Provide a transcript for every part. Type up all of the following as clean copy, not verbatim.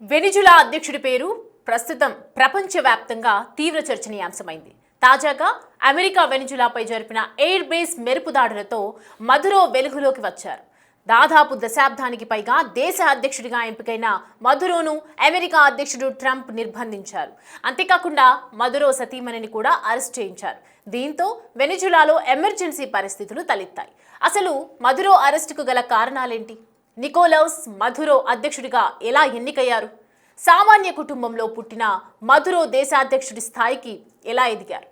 Venezuela అధ్యక్షుడి పేరు ప్రస్తుతం ప్రపంచవ్యాప్తంగా తీవ్ర చర్చనీయాంశమైంది. తాజాగా అమెరికా వెనిజులాపై జరిపిన ఎయిర్ బేస్ మెరుపు దాడులతో మదురో వెలుగులోకి వచ్చారు. దాదాపు దశాబ్దానికి పైగా దేశ అధ్యక్షుడిగా ఎంపికైన మదురోను అమెరికా అధ్యక్షుడు ట్రంప్ నిర్బంధించారు. అంతేకాకుండా మదురో సతీమణిని కూడా అరెస్ట్ చేయించారు. దీంతో వెనిజులాలో ఎమర్జెన్సీ పరిస్థితులు తలెత్తాయి. అసలు మదురో అరెస్టుకు గల కారణాలేంటి? నికోలస్ మదురో అధ్యక్షుడిగా ఎలా ఎన్నికయ్యారు? సామాన్య కుటుంబంలో పుట్టిన మదురో దేశాధ్యక్షుడి స్థాయికి ఎలా ఎదిగారు?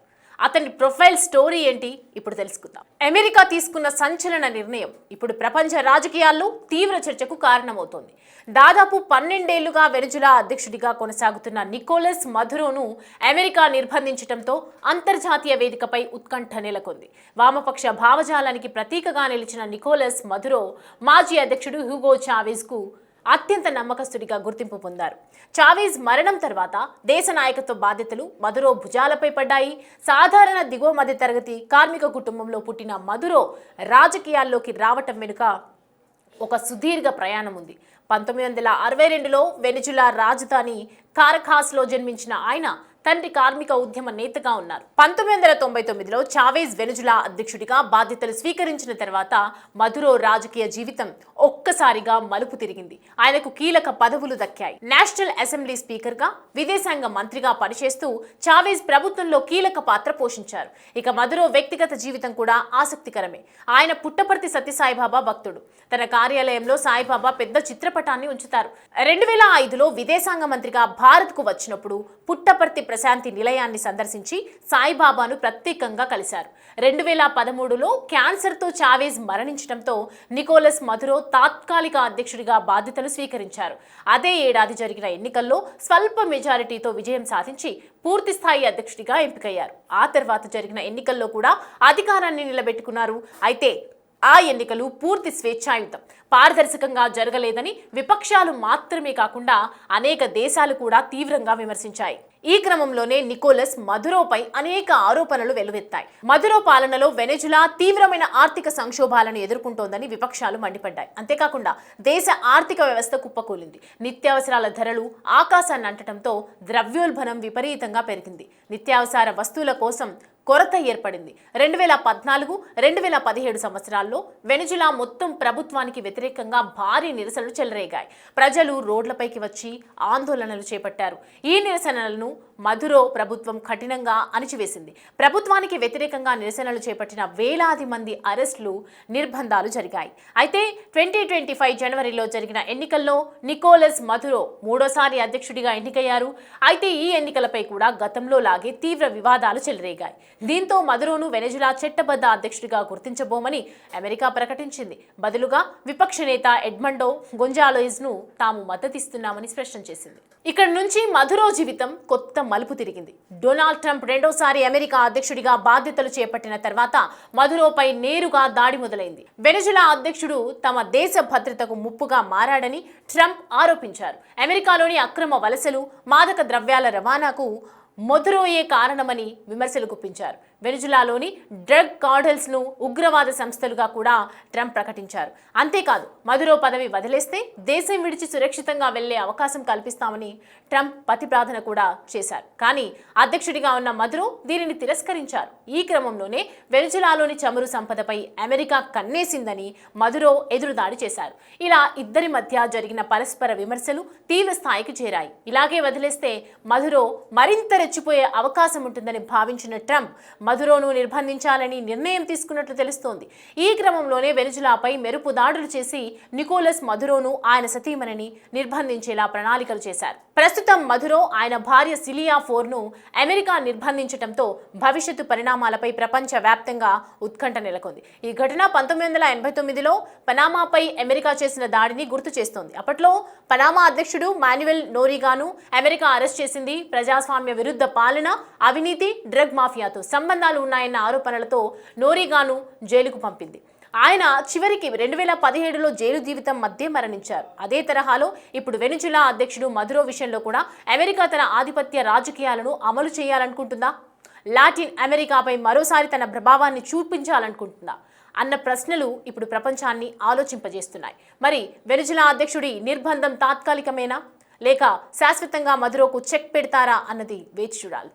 అతని ప్రొఫైల్ స్టోరీ ఏంటి ఇప్పుడు తెలుసుకుందాం. అమెరికా తీసుకున్న సంచలన నిర్ణయం ఇప్పుడు ప్రపంచ రాజకీయాల్లో తీవ్ర చర్చకు కారణమవుతోంది. దాదాపు 12 ఏళ్లుగా వెనిజులా అధ్యక్షుడిగా కొనసాగుతున్న నికోలస్ మదురోను అమెరికా నిర్బంధించడంతో అంతర్జాతీయ వేదికపై ఉత్కంఠ నెలకొంది. వామపక్ష భావజాలానికి ప్రతీకగా నిలిచిన నికోలస్ మదురో మాజీ అధ్యక్షుడు హ్యూగో చావేజ్ కు అత్యంత నమ్మకస్తుడిగా గుర్తింపు పొందారు. చావేజ్ మరణం తర్వాత దేశ నాయకత్వ బాధ్యతలు మదురో భుజాలపై పడ్డాయి. సాధారణ దిగువ మధ్య తరగతి కార్మిక కుటుంబంలో పుట్టిన మదురో రాజకీయాల్లోకి రావటం వెనుక ఒక సుదీర్ఘ ప్రయాణం ఉంది. 1962లో వెనిజులా రాజధాని కారకాస్లో జన్మించిన ఆయన తండ్రి కార్మిక ఉద్యమ నేతగా ఉన్నారు. 1999లో చావేజ్ వెనిజులా అధ్యక్షుడిగా బాధ్యతలు స్వీకరించిన తర్వాత మదురో రాజకీయ జీవితం ఒక్కసారిగా మలుపు తిరిగింది. ఆయనకు కీలక పదవులు దక్కాయి. నేషనల్ అసెంబ్లీ స్పీకర్ గా, విదేశాంగ మంత్రిగా పనిచేస్తూ చావేజ్ ప్రభుత్వంలో కీలక పాత్ర పోషించారు. ఇక మదురో వ్యక్తిగత జీవితం కూడా ఆసక్తికరమే. ఆయన పుట్టపర్తి సత్యసాయిబాబా భక్తుడు. తన కార్యాలయంలో సాయిబాబా పెద్ద చిత్రపటాన్ని ఉంచుతారు. 2005లో విదేశాంగ మంత్రిగా భారత్ కు వచ్చినప్పుడు పుట్టపర్తి ప్రశాంతి నిలయాన్ని సందర్శించి సాయిబాబాను ప్రత్యేకంగా కలిశారు. 2013లో క్యాన్సర్తో చావేజ్ మరణించడంతో నికోలస్ మదురో తాత్కాలిక అధ్యక్షుడిగా బాధ్యతలు స్వీకరించారు. అదే ఏడాది జరిగిన ఎన్నికల్లో స్వల్ప మెజారిటీతో విజయం సాధించి పూర్తిస్థాయి అధ్యక్షుడిగా ఎంపికయ్యారు. ఆ తర్వాత జరిగిన ఎన్నికల్లో కూడా అధికారాన్ని నిలబెట్టుకున్నారు. అయితే ఆ ఎన్నికలు పూర్తి స్వేచ్ఛాయుతం, పారదర్శకంగా జరగలేదని విపక్షాలు మాత్రమే కాకుండా అనేక దేశాలు కూడా తీవ్రంగా విమర్శించాయి. ఈ క్రమంలోనే నికోలస్ మదురోపై అనేక ఆరోపణలు వెల్లువెత్తాయి. మదురో పాలనలో వెనిజులా తీవ్రమైన ఆర్థిక సంక్షోభాలను ఎదుర్కొంటోందని విపక్షాలు మండిపడ్డాయి. అంతేకాకుండా దేశ ఆర్థిక వ్యవస్థ కుప్పకూలింది. నిత్యావసరాల ధరలు ఆకాశాన్ని అంటడంతో ద్రవ్యోల్బణం విపరీతంగా పెరిగింది. నిత్యావసర వస్తువుల కోసం కొరత ఏర్పడింది. 2014, 2017 సంవత్సరాల్లో వెనిజులా మొత్తం ప్రభుత్వానికి వ్యతిరేకంగా భారీ నిరసనలు చెలరేగాయి. ప్రజలు రోడ్లపైకి వచ్చి ఆందోళనలు చేపట్టారు. ఈ నిరసనలను మదురో ప్రభుత్వం కఠినంగా అణిచివేసింది. ప్రభుత్వానికి వ్యతిరేకంగా నిరసనలు చేపట్టిన వేలాది మంది అరెస్టులు, నిర్బంధాలు జరిగాయి. అయితే 2025 జనవరిలో జరిగిన ఎన్నికల్లో నికోలస్ మదురో మూడోసారి అధ్యక్షుడిగా ఎన్నికయ్యారు. అయితే ఈ ఎన్నికలపై కూడా గతంలో లాగే తీవ్ర వివాదాలు చెలరేగాయి. దీంతో మదురోను వెనిజులా చట్టబద్ధ అధ్యక్షుడిగా గుర్తించబోమని అమెరికా ప్రకటించింది. బదులుగా విపక్ష నేత ఎడ్మండో గొంజాలెజ్ ను తాము మద్దతిస్తున్నామని స్పష్టం చేసింది. ఇక్కడ నుంచి మదురో జీవితం కొత్త మలుపు తిరిగింది. డొనాల్డ్ ట్రంప్ రెండోసారి అమెరికా అధ్యక్షుడిగా బాధ్యతలు చేపట్టిన తర్వాత మదురోపై నేరుగా దాడి మొదలైంది. వెనిజులా అధ్యక్షుడు తమ దేశ భద్రతకు ముప్పుగా మారాడని ట్రంప్ ఆరోపించారు. అమెరికాలోని అక్రమ వలసలు, మాదక ద్రవ్యాల రవాణాకు మదురోయే కారణమని విమర్శలు గుప్పించారు. వెనిజులాలోని డ్రగ్ కార్టెల్స్ ను ఉగ్రవాద సంస్థలుగా కూడా ట్రంప్ ప్రకటించారు. అంతేకాదు మదురో పదవి వదిలేస్తే దేశం విడిచి సురక్షితంగా వెళ్లే అవకాశం కల్పిస్తామని ట్రంప్ ప్రతిపాదన కూడా చేశారు. కానీ అధ్యక్షుడిగా ఉన్న మదురో దీనిని తిరస్కరించారు. ఈ క్రమంలోనే వెనిజులాలోని చమురు సంపదపై అమెరికా కన్నేసిందని మదురో ఎదురుదాడి చేశారు. ఇలా ఇద్దరి మధ్య జరిగిన పరస్పర విమర్శలు తీవ్ర స్థాయికి చేరాయి. ఇలాగే వదిలేస్తే మదురో మరింత రెచ్చిపోయే అవకాశం ఉంటుందని భావించిన ట్రంప్ మదురోను నిర్బంధించాలని నిర్ణయం తీసుకున్నట్లు తెలుస్తోంది. ఈ క్రమంలోనే వెనిజులాపై మెరుపు దాడులు చేసి నికోలస్ మదురోను, ఆయన సతీమణిని నిర్బంధించేలా ప్రణాళికలు చేశారు. ప్రస్తుతం మదురో, ఆయన భార్య సిలియా ఫోర్ను అమెరికా నిర్బంధించడంతో భవిష్యత్తు పరిణామాలపై ప్రపంచ వ్యాప్తంగా ఉత్కంఠ నెలకొంది. ఈ ఘటన 1989లో పనామాపై అమెరికా చేసిన దాడిని గుర్తు చేస్తోంది. అప్పట్లో పనామా అధ్యక్షుడు మాన్యుయల్ నోరిగాను అమెరికా అరెస్ట్ చేసింది. ప్రజాస్వామ్య విరుద్ధ పాలన, అవినీతి, డ్రగ్ మాఫియాతో సంబంధాలు ఉన్నాయన్న ఆరోపణలతో నోరిగాను జైలుకు పంపింది. ఆయన చివరికి 2017లో జైలు జీవితం మధ్య మరణించారు. అదే తరహాలో ఇప్పుడు వెనిజులా అధ్యక్షుడు మదురో విషయంలో కూడా అమెరికా తన ఆధిపత్య రాజకీయాలను అమలు చేయాలనుకుంటుందా? లాటిన్ అమెరికాపై మరోసారి తన ప్రభావాన్ని చూపించాలనుకుంటుందా అన్న ప్రశ్నలు ఇప్పుడు ప్రపంచాన్ని ఆలోచింపజేస్తున్నాయి. మరి వెనిజులా అధ్యక్షుడి నిర్బంధం తాత్కాలికమేనా, లేక శాశ్వతంగా మదురోకు చెక్ పెడతారా అన్నది వేచి చూడాలి.